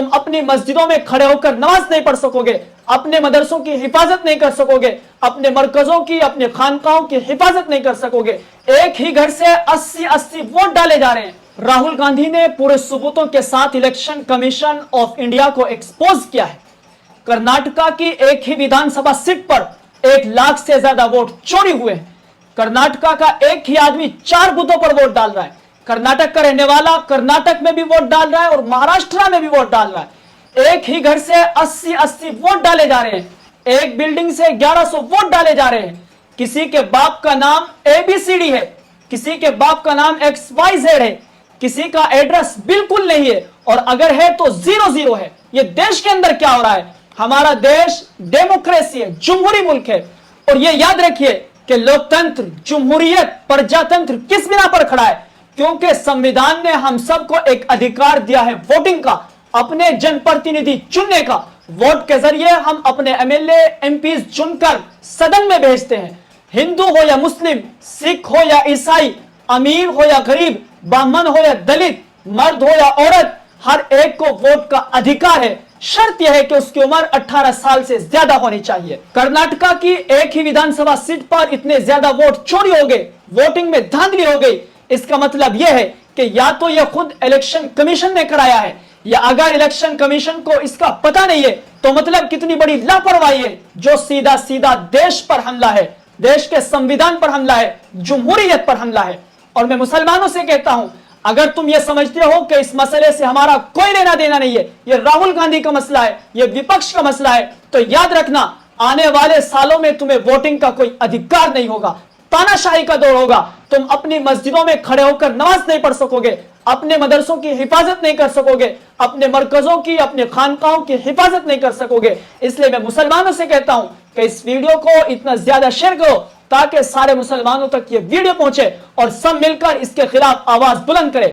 तुम अपनी मस्जिदों में खड़े होकर नमाज नहीं पढ़ सकोगे, अपने मदरसों की हिफाजत नहीं कर सकोगे, अपने मरकजों की, अपने खानकाहों की हिफाजत नहीं कर सकोगे। एक ही घर से 80-80 वोट डाले जा रहे हैं। राहुल गांधी ने पूरे सबूतों के साथ इलेक्शन कमीशन ऑफ इंडिया को एक्सपोज किया है। कर्नाटका की एक ही विधानसभा सीट पर 1 लाख से ज्यादा वोट चोरी हुए हैं। कर्नाटका का एक ही आदमी 4 बूथों पर वोट डाल रहा है। कर्नाटक का रहने वाला कर्नाटक में भी वोट डाल रहा है और महाराष्ट्र में भी वोट डाल रहा है। एक ही घर से 80-80 वोट डाले जा रहे हैं। एक बिल्डिंग से 1100 वोट डाले जा रहे हैं। किसी के बाप का नाम ABCD है, किसी के बाप का नाम XYZ है, किसी का एड्रेस बिल्कुल नहीं है, और अगर है तो 0-0 है। ये देश के अंदर क्या हो रहा है? हमारा देश डेमोक्रेसी है, जमहूरी मुल्क है। और ये याद रखिए कि लोकतंत्र, जमहूरियत, प्रजातंत्र किस बिना पर खड़ा है? क्योंकि संविधान ने हम सबको एक अधिकार दिया है वोटिंग का, अपने जनप्रतिनिधि चुनने का। वोट के जरिए हम अपने MLA MPs चुनकर सदन में भेजते हैं। हिंदू हो या मुस्लिम, सिख हो या ईसाई, अमीर हो या गरीब, ब्राह्मण हो या दलित, मर्द हो या औरत, हर एक को वोट का अधिकार है। शर्त यह है कि उसकी उम्र 18 साल से ज्यादा होनी चाहिए। कर्नाटका की एक ही विधानसभा सीट पर इतने ज्यादा वोट चोरी हो गए, वोटिंग में धांधली हो गई। इसका मतलब यह है कि या तो यह खुद इलेक्शन कमीशन ने कराया है, या अगर इलेक्शन कमीशन को इसका पता नहीं है तो मतलब कितनी बड़ी लापरवाही है, जो सीधा सीधा देश पर हमला है, देश के संविधान पर हमला है, जमहूरियत पर हमला है। और मैं मुसलमानों से कहता हूं, अगर तुम ये समझते हो कि इस मसले से हमारा कोई लेना देना नहीं है, ये राहुल गांधी का मसला है, ये विपक्ष का मसला है, तो याद रखना आने वाले सालों में तुम्हें वोटिंग का कोई अधिकार नहीं होगा। तानाशाही का दौर होगा। तुम अपनी मस्जिदों में खड़े होकर नमाज नहीं पढ़ सकोगे, अपने मदरसों की हिफाजत नहीं कर सकोगे, अपने मरकजों की, अपने खानकाहों की हिफाजत नहीं कर सकोगे। इसलिए मैं मुसलमानों से कहता हूं कि इस वीडियो को इतना ज्यादा शेयर करो ताकि सारे मुसलमानों तक ये वीडियो पहुंचे और सब मिलकर इसके खिलाफ आवाज बुलंद करें।